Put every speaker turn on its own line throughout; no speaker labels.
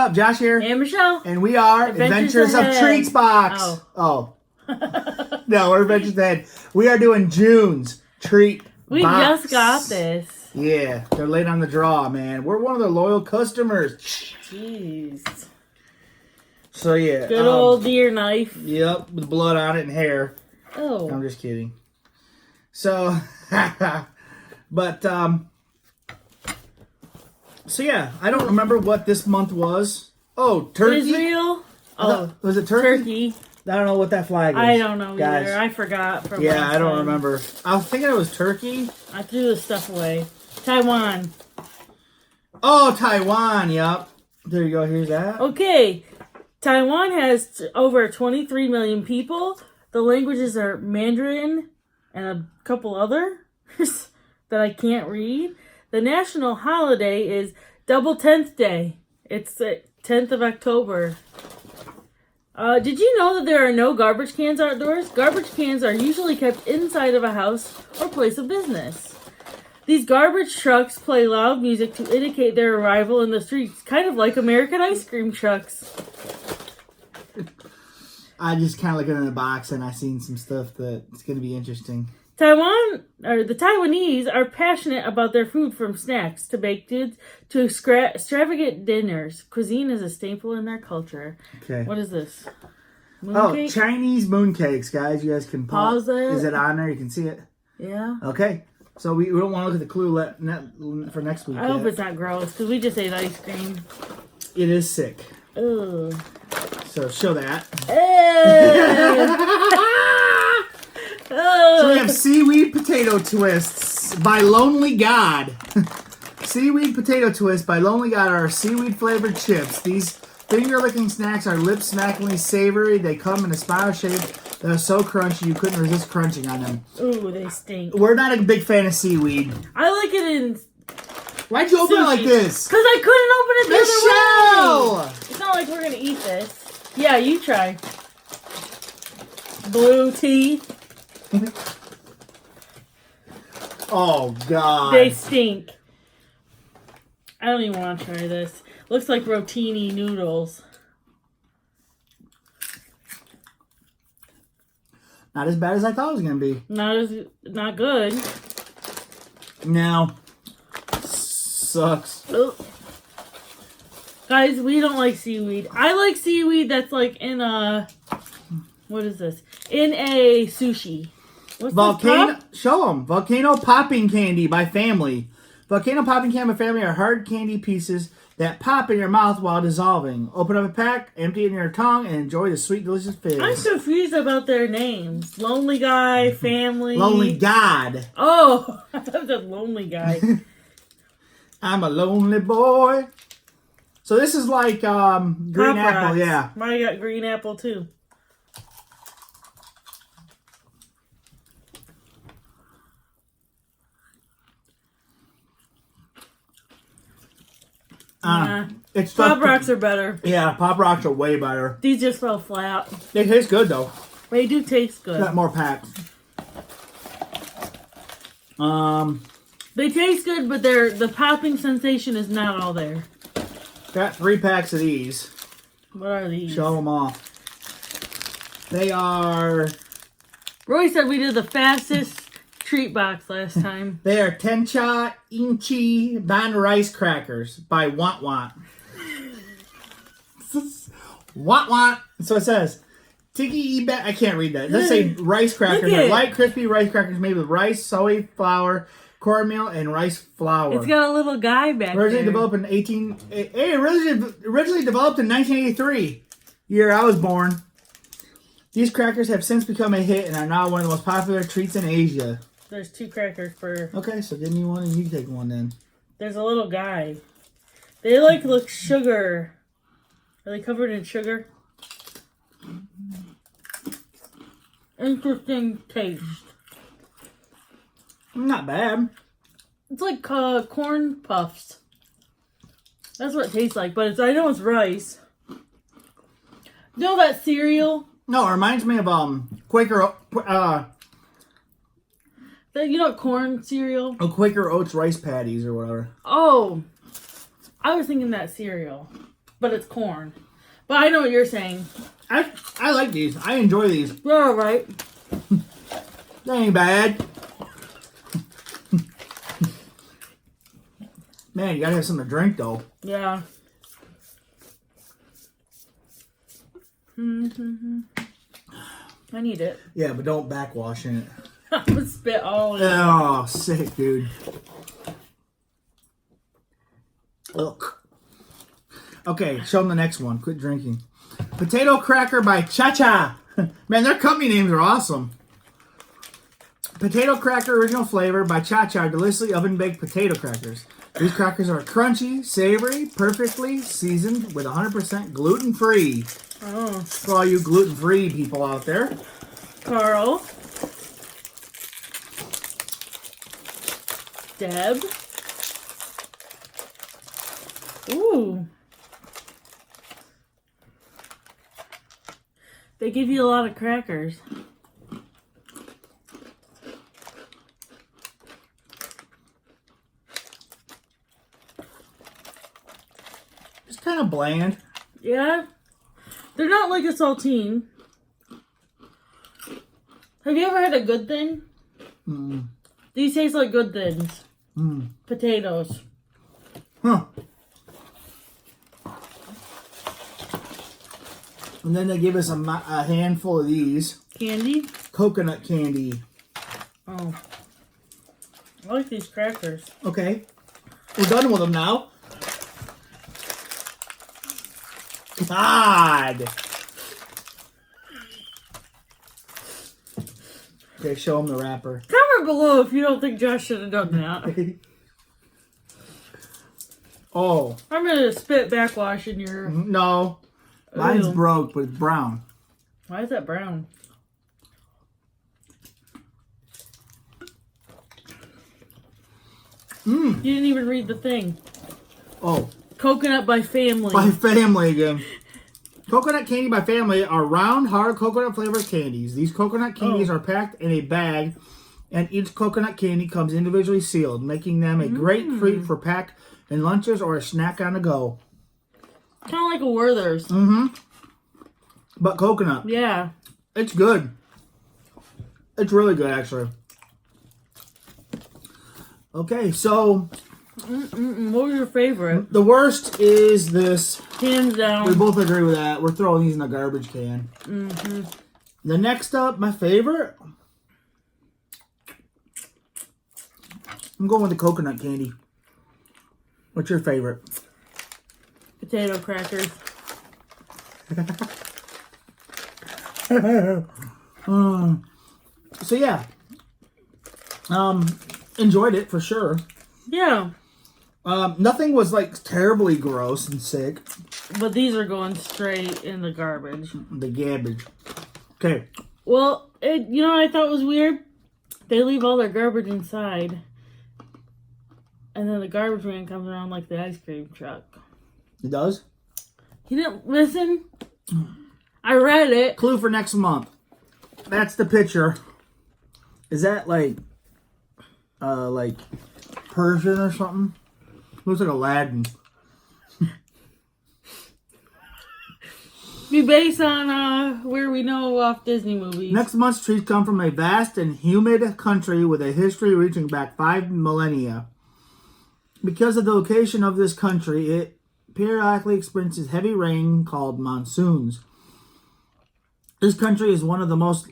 up? Josh here.
And Michelle.
And we are Adventures of Treats Box. Oh. No, we're Adventures Ahead. We are doing June's Treat
We
Box.
just got this.
Yeah, they're late on the draw, man. We're one of their loyal customers.
Jeez.
So, yeah.
Good old deer knife.
Yep, with blood on it and hair.
Oh.
I'm just kidding. So, but, so yeah, I don't remember what this month was. Oh, turkey?
Israel? Oh,
was it turkey?
turkey.
I don't know what that flag is.
I don't know
guys.
either. I forgot from
Yeah,
last
I don't
time.
remember. I was thinking it was turkey.
I threw this stuff away. Taiwan.
Oh, Taiwan, yep. There you go, here's that.
Okay. Taiwan has over 23 million people. The languages are Mandarin and a couple others that I can't read. The national holiday is Double 10th Day. It's the 10th of October. Did you know that there are no garbage cans outdoors? Garbage cans are usually kept inside of a house or place of business. These garbage trucks play loud music to indicate their arrival in the streets, kind of like American ice cream trucks.
I just kind of looking in the box and I seen some stuff that's going to be interesting.
The Taiwanese are passionate about their food, from snacks to baked goods to extravagant dinners. Cuisine is a staple in their culture.
Okay.
What is this?
Mooncake? Chinese mooncakes, guys. You guys can
Pause it.
Is it on there? You can see it.
Yeah.
Okay. So we don't want to look at the clue for next week.
I hope it's not gross, because we just ate ice cream.
It is sick.
Ugh.
So show that.
Oh.
So we have seaweed potato twists by Lonely God. Seaweed potato twists by Lonely God are seaweed flavored chips. These finger licking snacks are lip smackingly savory. They come in a spiral shape that are so crunchy you couldn't resist crunching on them.
Ooh, they stink.
We're not a big fan of seaweed.
I like it in
Why'd you open it like this?
because I couldn't open it the other way.
Michelle!
It's not like we're gonna eat this. Yeah, you try. Blue tea.
Oh, God.
They stink. I don't even want to try this. Looks like rotini noodles.
Not as bad as I thought it was going to be.
Not good.
No. Sucks.
Ugh. Guys, we don't like seaweed. I like seaweed that's like in a... What is this? In a sushi. What's
Volcano,
this?
show them. Volcano Popping Candy by Family. Volcano Popping Candy by Family are hard candy pieces that pop in your mouth while dissolving. Open up a pack, empty it in your tongue, and enjoy the sweet, delicious fizz.
I'm confused about their names. Lonely Guy, Family.
Lonely God.
Oh, I thought it was Lonely Guy.
I'm a lonely boy. So this is like green
Pop
apple,
Rocks.
yeah.
Mine got green apple too.
It's
Pop Rocks are better.
Yeah, Pop Rocks are way better.
These just fell flat.
They taste good though.
They do taste good.
Got more packs.
They taste good, but the popping sensation is not all there.
Got 3 packs of these.
What are these?
Show them off. They are...
Roy said we did the fastest treat box last time.
They are Tencha Inchi Ban Rice Crackers by Want Want. Want Want. So it says, Tiki Iba. I can't read that. Let's say rice crackers. They're light, crispy rice crackers made with rice, soy flour, cornmeal, and rice flour.
It's got a little guy back
Originally
there.
developed in originally developed in 1983, year I was born. These crackers have since become a hit and are now one of the most popular treats in Asia.
There's 2 crackers per...
Okay, so give me one and you take one then.
There's a little guy. They look sugar. Are they covered in sugar? Interesting taste.
Not bad.
It's like corn puffs. That's what it tastes like, but I know it's rice. You know that cereal?
No, it reminds me of Quaker
You know corn cereal?
Quaker Oats rice patties or whatever.
Oh, I was thinking that cereal. but it's corn. But I know what you're saying.
I like these. I enjoy these.
You're all right.
They ain't bad. Man, you gotta have something to drink though.
Yeah. I need it.
Yeah, but don't backwash in it.
I'm gonna spit all in it.
Oh, sick, dude. Look. Okay, show them the next one. Quit drinking. Potato Cracker by Cha Cha. Man, their company names are awesome. Potato Cracker original flavor by Cha Cha, deliciously oven-baked potato crackers. These crackers are crunchy, savory, perfectly seasoned with 100% gluten-free.
Oh.
For all you gluten-free people out there.
Carl. Deb. Ooh. They give you a lot of crackers.
It's kind of bland.
Yeah. They're not like a saltine. Have you ever had a good thing?
Mm.
These taste like good things.
Mm.
Potatoes.
Huh. And then they give us a handful of these.
Candy?
Coconut candy.
Oh. I like these crackers.
Okay. We're done with them now. God. Okay, show them the wrapper.
Comment below if you don't think Josh should have done that.
Oh.
I'm gonna spit backwash in your...
No. Mine's
Ew.
broke, but it's brown.
Why is that brown?
Mmm.
You didn't even read the thing.
Oh.
Coconut by Family.
By Family again. Coconut candy by Family are round, hard coconut flavored candies. These coconut candies are packed in a bag, and each coconut candy comes individually sealed, making them a great treat for pack in lunches or a snack on the go.
Kind of like a Werther's.
Mm-hmm. But coconut.
Yeah.
It's good. It's really good, actually. Okay, so
What was your favorite?
the worst is this.
Hands
We
down.
both agree with that. We're throwing these in the garbage can.
Mm-hmm.
The next up, my favorite. I'm going with the coconut candy. What's your favorite?
Potato crackers.
So yeah. Enjoyed it for sure.
Yeah.
Nothing was like terribly gross and sick.
But these are going straight in the garbage.
The garbage. Okay.
Well, you know what I thought was weird? They leave all their garbage inside. And then the garbage man comes around like the ice cream truck.
It does?
You didn't listen? I read it.
Clue for next month. That's the picture. Is that like Persian or something? Looks like Aladdin.
Be based on where we know off Disney movies.
Next month's treats come from a vast and humid country with a history reaching back 5 millennia. Because of the location of this country, it periodically experiences heavy rain called monsoons. This country is one of the most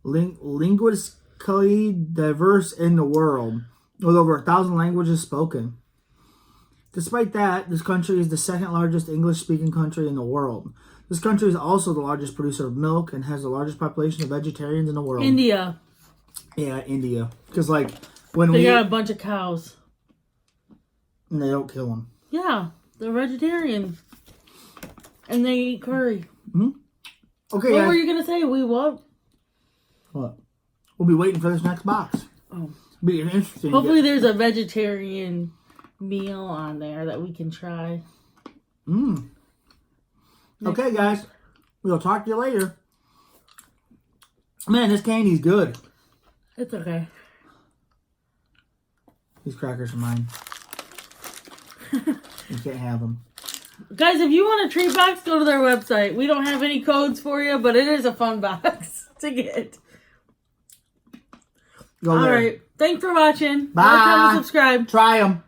linguistically diverse in the world, with over 1,000 languages spoken. Despite that, this country is the second largest English-speaking country in the world. This country is also the largest producer of milk and has the largest population of vegetarians in the world.
India.
Yeah, India. Because, like, when
They got a bunch of cows.
And they don't kill them.
Yeah, they're vegetarian. And they eat curry.
Mm-hmm. Okay,
What
guys.
were you going to say? We what?
What? We'll be waiting for this next box.
Oh.
Be interesting.
Hopefully there's a vegetarian meal on there that we can try.
Okay, guys. We'll talk to you later. Man, this candy's good.
It's okay.
These crackers are mine. You can't have them.
Guys, if you want a treat box, go to their website. We don't have any codes for you, but it is a fun box to get.
Go
All
there.
right. Thanks for watching.
Bye.
Like, comment, subscribe.
Try them.